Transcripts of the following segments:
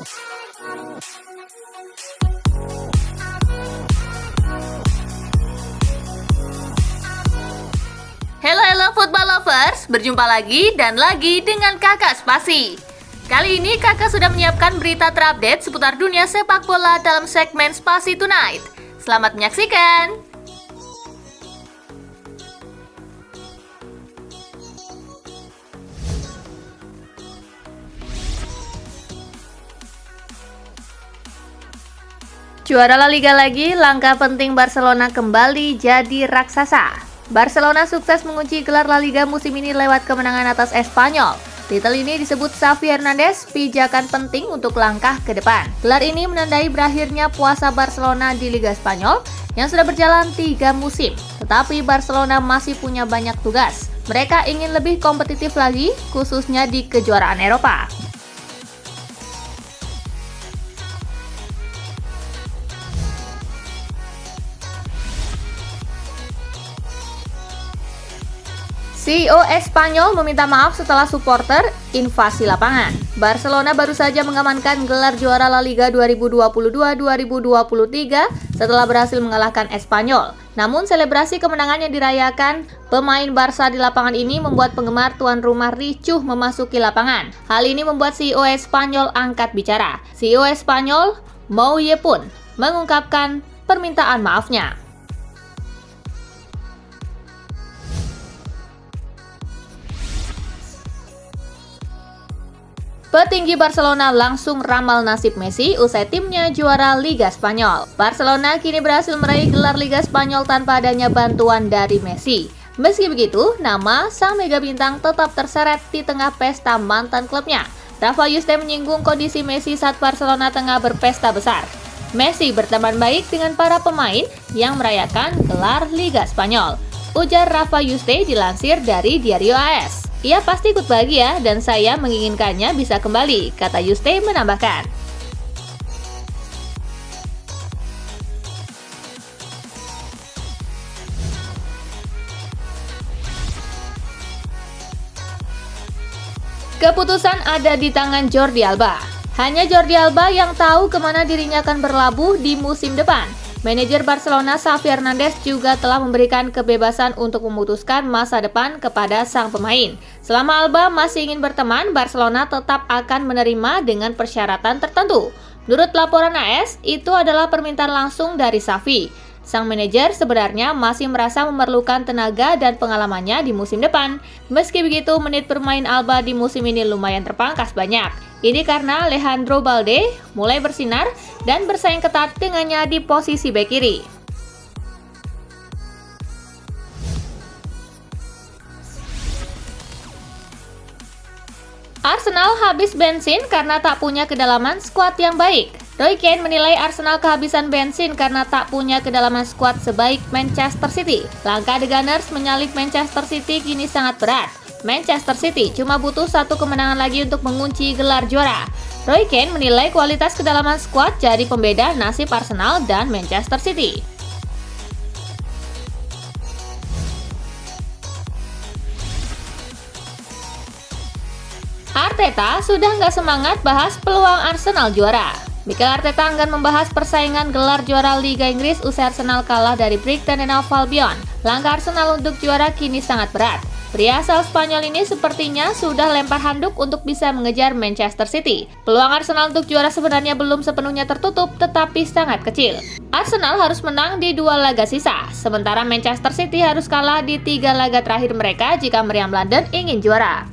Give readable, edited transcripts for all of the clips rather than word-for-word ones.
Halo football lovers, berjumpa lagi dan lagi dengan Kakak Spasi. Kali ini Kakak sudah menyiapkan berita terupdate seputar dunia sepak bola dalam segmen Spasi Tonight. Selamat menyaksikan. Juara La Liga lagi, langkah penting Barcelona kembali jadi raksasa. Barcelona sukses mengunci gelar La Liga musim ini lewat kemenangan atas Espanyol. Titel ini disebut Xavi Hernandez pijakan penting untuk langkah ke depan. Gelar ini menandai berakhirnya puasa Barcelona di Liga Spanyol yang sudah berjalan 3 musim. Tetapi Barcelona masih punya banyak tugas. Mereka ingin lebih kompetitif lagi, khususnya di kejuaraan Eropa. CEO Espanyol meminta maaf setelah supporter invasi lapangan. Barcelona baru saja mengamankan gelar juara La Liga 2022-2023 setelah berhasil mengalahkan Espanyol. Namun selebrasi kemenangan yang dirayakan pemain Barca di lapangan ini membuat penggemar tuan rumah ricuh memasuki lapangan. Hal ini membuat CEO Espanyol angkat bicara. CEO Espanyol, Mouye pun mengungkapkan permintaan maafnya. Petinggi Barcelona langsung ramal nasib Messi usai timnya juara Liga Spanyol. Barcelona kini berhasil meraih gelar Liga Spanyol tanpa adanya bantuan dari Messi. Meski begitu, nama sang mega bintang tetap terseret di tengah pesta mantan klubnya. Rafa Yuste menyinggung kondisi Messi saat Barcelona tengah berpesta besar. Messi berteman baik dengan para pemain yang merayakan gelar Liga Spanyol. Ujar Rafa Yuste dilansir dari Diario AS. Ia pasti ikut bahagia dan saya menginginkannya bisa kembali, kata Yuste menambahkan. Keputusan ada di tangan Jordi Alba. Hanya Jordi Alba yang tahu kemana dirinya akan berlabuh di musim depan. Manajer Barcelona Xavi Hernandez juga telah memberikan kebebasan untuk memutuskan masa depan kepada sang pemain. Selama Alba masih ingin berteman, Barcelona tetap akan menerima dengan persyaratan tertentu. Menurut laporan AS, itu adalah permintaan langsung dari Xavi. Sang manajer sebenarnya masih merasa memerlukan tenaga dan pengalamannya di musim depan. Meski begitu, menit bermain Alba di musim ini lumayan terpangkas banyak. Ini karena Alejandro Balde mulai bersinar dan bersaing ketat dengannya di posisi bek kiri. Arsenal habis bensin karena tak punya kedalaman skuad yang baik. Roy Keane menilai Arsenal kehabisan bensin karena tak punya kedalaman skuad sebaik Manchester City. Langkah The Gunners menyalip Manchester City kini sangat berat. Manchester City cuma butuh 1 kemenangan lagi untuk mengunci gelar juara. Roy Keane menilai kualitas kedalaman skuad jadi pembeda nasib Arsenal dan Manchester City. Arteta sudah nggak semangat bahas peluang Arsenal juara. Mikel Arteta akan membahas persaingan gelar juara Liga Inggris usai Arsenal kalah dari Brighton and Hove Albion. Langkah Arsenal untuk juara kini sangat berat. Pria asal Spanyol ini sepertinya sudah lempar handuk untuk bisa mengejar Manchester City. Peluang Arsenal untuk juara sebenarnya belum sepenuhnya tertutup, tetapi sangat kecil. Arsenal harus menang di 2 laga sisa, sementara Manchester City harus kalah di 3 laga terakhir mereka jika meriam London ingin juara.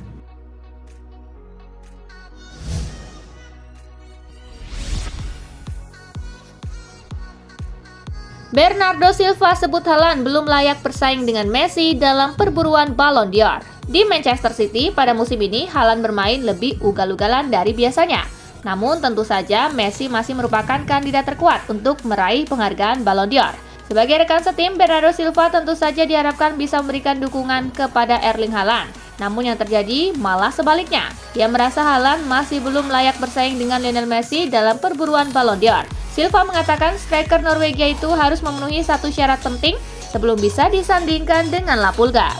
Bernardo Silva sebut Haaland belum layak bersaing dengan Messi dalam perburuan Ballon d'Or. Di Manchester City pada musim ini Haaland bermain lebih ugal-ugalan dari biasanya. Namun tentu saja Messi masih merupakan kandidat terkuat untuk meraih penghargaan Ballon d'Or. Sebagai rekan setim, Bernardo Silva tentu saja diharapkan bisa memberikan dukungan kepada Erling Haaland. Namun yang terjadi malah sebaliknya. Ia merasa Haaland masih belum layak bersaing dengan Lionel Messi dalam perburuan Ballon d'Or. Silva mengatakan striker Norwegia itu harus memenuhi 1 syarat penting sebelum bisa disandingkan dengan La Pulga.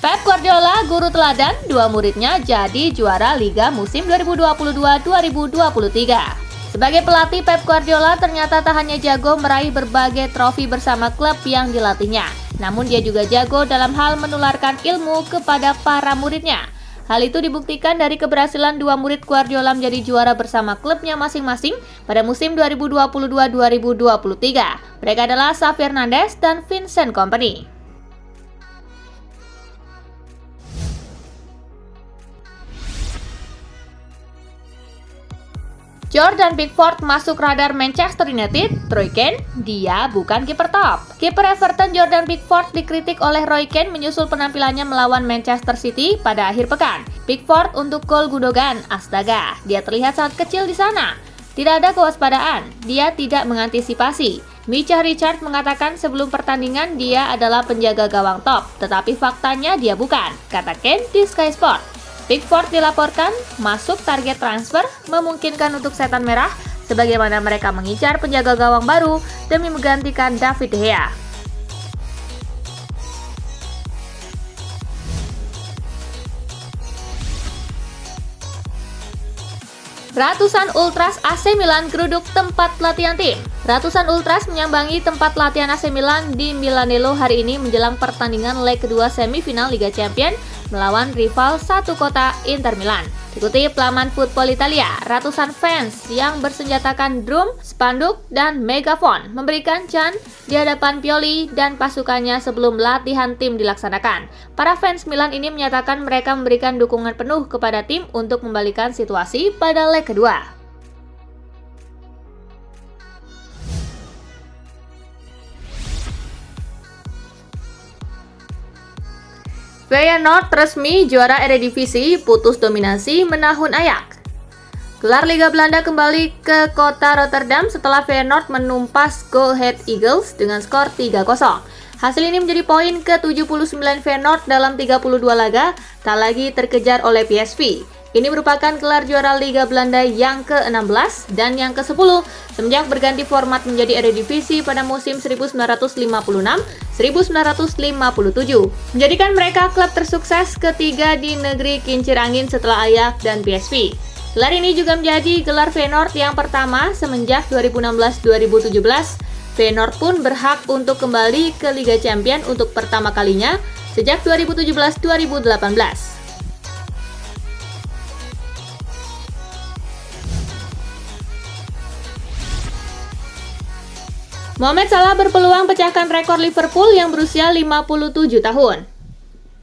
Pep Guardiola, guru teladan, dua muridnya jadi juara Liga musim 2022-2023. Sebagai pelatih, Pep Guardiola ternyata tak hanya jago meraih berbagai trofi bersama klub yang dilatihnya, namun dia juga jago dalam hal menularkan ilmu kepada para muridnya. Hal itu dibuktikan dari keberhasilan dua murid Guardiola menjadi juara bersama klubnya masing-masing pada musim 2022-2023. Mereka adalah Xavi Hernandez dan Vincent Kompany. Jordan Pickford masuk radar Manchester United. Roy Keane, dia bukan kiper top. Kiper Everton Jordan Pickford dikritik oleh Roy Keane menyusul penampilannya melawan Manchester City pada akhir pekan. Pickford untuk gol Gundogan, astaga, dia terlihat sangat kecil di sana. Tidak ada kewaspadaan, dia tidak mengantisipasi. Micah Richards mengatakan sebelum pertandingan dia adalah penjaga gawang top, tetapi faktanya dia bukan, kata Keane di Sky Sport. Pickford dilaporkan masuk target transfer memungkinkan untuk Setan Merah sebagaimana mereka mengincar penjaga gawang baru demi menggantikan David De Gea. Ratusan Ultras AC Milan geruduk tempat latihan tim. Ratusan Ultras menyambangi tempat latihan AC Milan di Milanello hari ini menjelang pertandingan leg kedua semifinal Liga Champions melawan rival satu kota Inter Milan. Dikutip laman Football Italia, ratusan fans yang bersenjatakan drum, spanduk, dan megafon memberikan chant di hadapan Pioli dan pasukannya sebelum latihan tim dilaksanakan. Para fans Milan ini menyatakan mereka memberikan dukungan penuh kepada tim untuk membalikan situasi pada leg kedua. Feyenoord resmi juara Eredivisie, putus dominasi menahun Ajax. Gelar Liga Belanda kembali ke kota Rotterdam setelah Feyenoord menumpas Go Ahead Eagles dengan skor 3-0. Hasil ini menjadi poin ke-79 Feyenoord dalam 32 laga, tak lagi terkejar oleh PSV. Ini merupakan gelar juara Liga Belanda yang ke-16 dan yang ke-10 semenjak berganti format menjadi Eredivisie pada musim 1956-1957, menjadikan mereka klub tersukses ketiga di negeri kincir angin setelah Ajax dan PSV. Gelar ini juga menjadi gelar Feyenoord yang pertama semenjak 2016-2017. Feyenoord pun berhak untuk kembali ke Liga Champions untuk pertama kalinya sejak 2017-2018. Mohamed Salah berpeluang pecahkan rekor Liverpool yang berusia 57 tahun.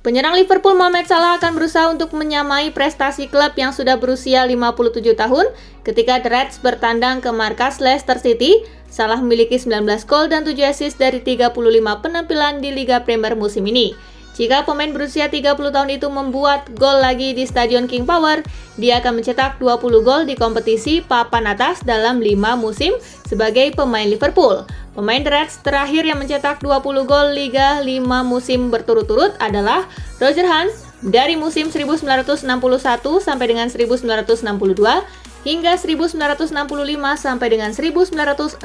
Penyerang Liverpool Mohamed Salah akan berusaha untuk menyamai prestasi klub yang sudah berusia 57 tahun ketika The Reds bertandang ke markas Leicester City. Salah memiliki 19 gol dan 7 assist dari 35 penampilan di Liga Premier musim ini. Jika pemain berusia 30 tahun itu membuat gol lagi di Stadion King Power, dia akan mencetak 20 gol di kompetisi papan atas dalam 5 musim sebagai pemain Liverpool. Pemain The Reds terakhir yang mencetak 20 gol Liga 5 musim berturut-turut adalah Roger Hunt dari musim 1961 sampai dengan 1962 hingga 1965 sampai dengan 1966.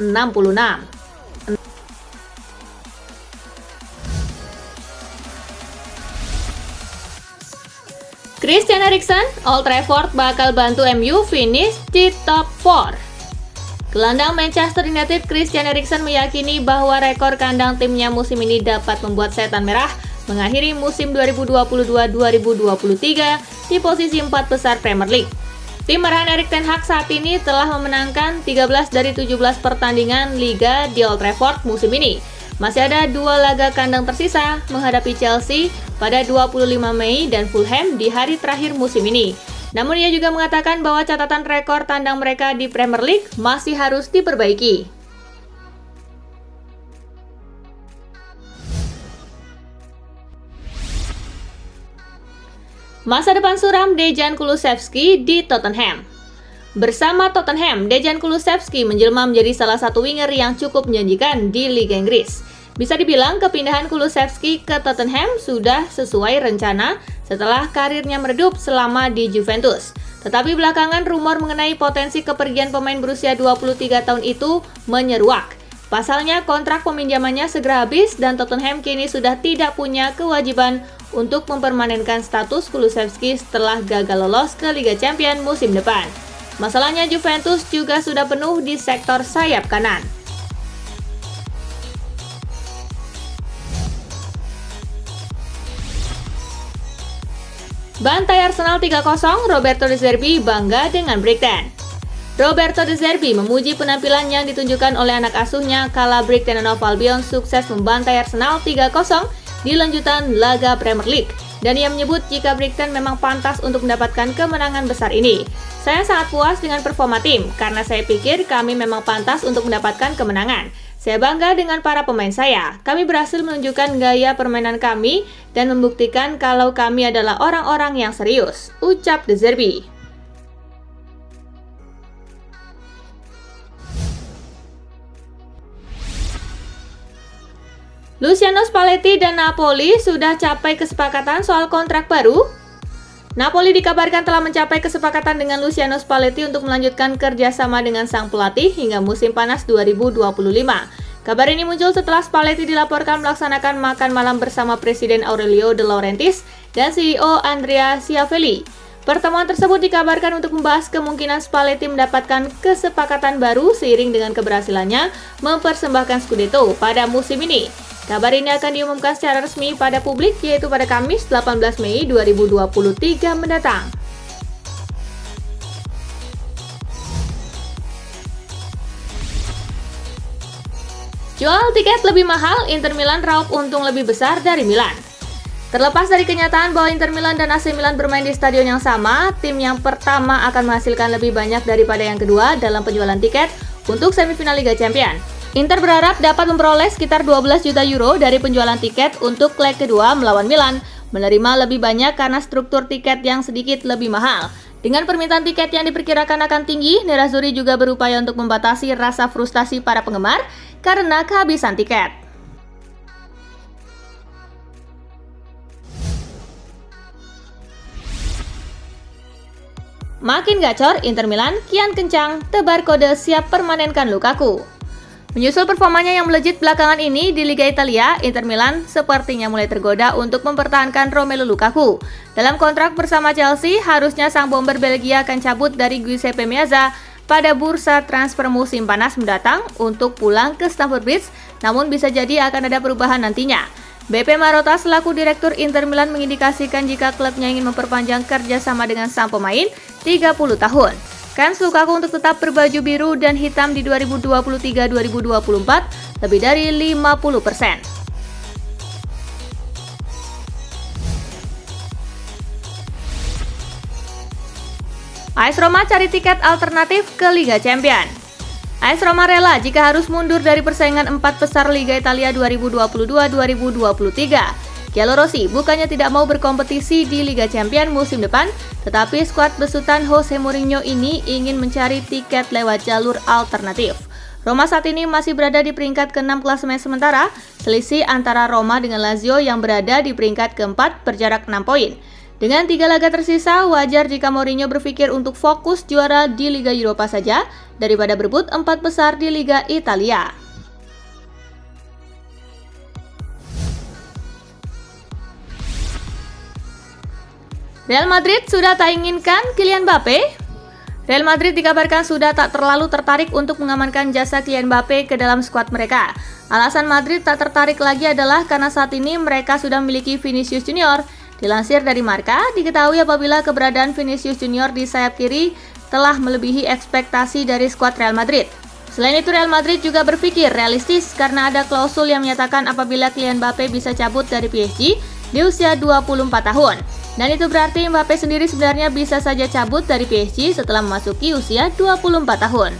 Christian Eriksen, Old Trafford bakal bantu MU finish di top 4. Gelandang Manchester United Christian Eriksen meyakini bahwa rekor kandang timnya musim ini dapat membuat Setan Merah mengakhiri musim 2022-2023 di posisi 4 besar Premier League. Tim arahan Erik ten Hag saat ini telah memenangkan 13 dari 17 pertandingan Liga di Old Trafford musim ini. Masih ada 2 laga kandang tersisa menghadapi Chelsea pada 25 Mei dan Fulham di hari terakhir musim ini. Namun ia juga mengatakan bahwa catatan rekor tandang mereka di Premier League masih harus diperbaiki. Masa depan suram Dejan Kulusevski di Tottenham. Bersama Tottenham, Dejan Kulusevski menjelma menjadi salah satu winger yang cukup menjanjikan di Liga Inggris. Bisa dibilang kepindahan Kulusevski ke Tottenham sudah sesuai rencana setelah karirnya meredup selama di Juventus. Tetapi belakangan rumor mengenai potensi kepergian pemain berusia 23 tahun itu menyeruak. Pasalnya, kontrak peminjamannya segera habis dan Tottenham kini sudah tidak punya kewajiban untuk mempermanenkan status Kulusevski setelah gagal lolos ke Liga Champions musim depan. Masalahnya, Juventus juga sudah penuh di sektor sayap kanan. Bantai Arsenal 3-0, Roberto De Zerbi bangga dengan Brighton. Roberto De Zerbi memuji penampilan yang ditunjukkan oleh anak asuhnya kala Brighton and Hove Albion sukses membantai Arsenal 3-0 di lanjutan laga Premier League. Dan ia menyebut jika Brighton memang pantas untuk mendapatkan kemenangan besar ini. Saya sangat puas dengan performa tim, karena saya pikir kami memang pantas untuk mendapatkan kemenangan. Saya bangga dengan para pemain saya. Kami berhasil menunjukkan gaya permainan kami dan membuktikan kalau kami adalah orang-orang yang serius, ucap De Zerbi. Luciano Spalletti dan Napoli sudah capai kesepakatan soal kontrak baru. Napoli dikabarkan telah mencapai kesepakatan dengan Luciano Spalletti untuk melanjutkan kerjasama dengan sang pelatih hingga musim panas 2025. Kabar ini muncul setelah Spalletti dilaporkan melaksanakan makan malam bersama Presiden Aurelio De Laurentiis dan CEO Andrea Schiavelli. Pertemuan tersebut dikabarkan untuk membahas kemungkinan Spalletti mendapatkan kesepakatan baru seiring dengan keberhasilannya mempersembahkan Scudetto pada musim ini. Kabar ini akan diumumkan secara resmi pada publik, yaitu pada Kamis 18 Mei 2023 mendatang. Jual tiket lebih mahal, Inter Milan raup untung lebih besar dari Milan. Terlepas dari kenyataan bahwa Inter Milan dan AC Milan bermain di stadion yang sama, tim yang pertama akan menghasilkan lebih banyak daripada yang kedua dalam penjualan tiket untuk semifinal Liga Champions. Inter berharap dapat memperoleh sekitar 12 juta euro dari penjualan tiket untuk leg kedua melawan Milan, menerima lebih banyak karena struktur tiket yang sedikit lebih mahal. Dengan permintaan tiket yang diperkirakan akan tinggi, Nerazzurri juga berupaya untuk membatasi rasa frustasi para penggemar karena kehabisan tiket. Makin gacor, Inter Milan kian kencang, tebar kode siap permanenkan Lukaku. Menyusul performanya yang melejit belakangan ini di Liga Italia, Inter Milan sepertinya mulai tergoda untuk mempertahankan Romelu Lukaku. Dalam kontrak bersama Chelsea, harusnya sang bomber Belgia akan cabut dari Giuseppe Meazza pada bursa transfer musim panas mendatang untuk pulang ke Stamford Bridge, namun bisa jadi akan ada perubahan nantinya. BP Marotta selaku direktur Inter Milan mengindikasikan jika klubnya ingin memperpanjang kerjasama dengan sang pemain 30 tahun. Kans Lukaku untuk tetap berbaju biru dan hitam di 2023-2024 lebih dari 50%. AS Roma cari tiket alternatif ke Liga Champions. AS Roma rela jika harus mundur dari persaingan 4 besar Liga Italia 2022-2023. Giallorossi bukannya tidak mau berkompetisi di Liga Champions musim depan, tetapi skuad besutan Jose Mourinho ini ingin mencari tiket lewat jalur alternatif. Roma saat ini masih berada di peringkat ke-6 klasemen sementara, selisih antara Roma dengan Lazio yang berada di peringkat ke-4 berjarak 6 poin. Dengan 3 laga tersisa, wajar jika Mourinho berpikir untuk fokus juara di Liga Eropa saja, daripada berebut 4 besar di Liga Italia. Real Madrid sudah tak inginkan Kylian Mbappe? Real Madrid dikabarkan sudah tak terlalu tertarik untuk mengamankan jasa Kylian Mbappe ke dalam skuad mereka. Alasan Madrid tak tertarik lagi adalah karena saat ini mereka sudah memiliki Vinicius Junior. Dilansir dari Marca, diketahui apabila keberadaan Vinicius Junior di sayap kiri telah melebihi ekspektasi dari skuad Real Madrid. Selain itu, Real Madrid juga berpikir realistis karena ada klausul yang menyatakan apabila Kylian Mbappe bisa cabut dari PSG di usia 24 tahun. Dan itu berarti Mbappe sendiri sebenarnya bisa saja cabut dari PSG setelah memasuki usia 24 tahun.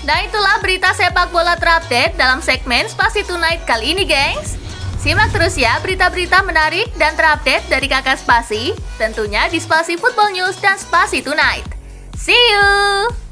Nah, itulah berita sepak bola terupdate dalam segmen Spasi Tonight kali ini, gengs. Simak terus ya berita-berita menarik dan terupdate dari Kakak Spasi, tentunya di Spasi Football News dan Spasi Tonight. See you!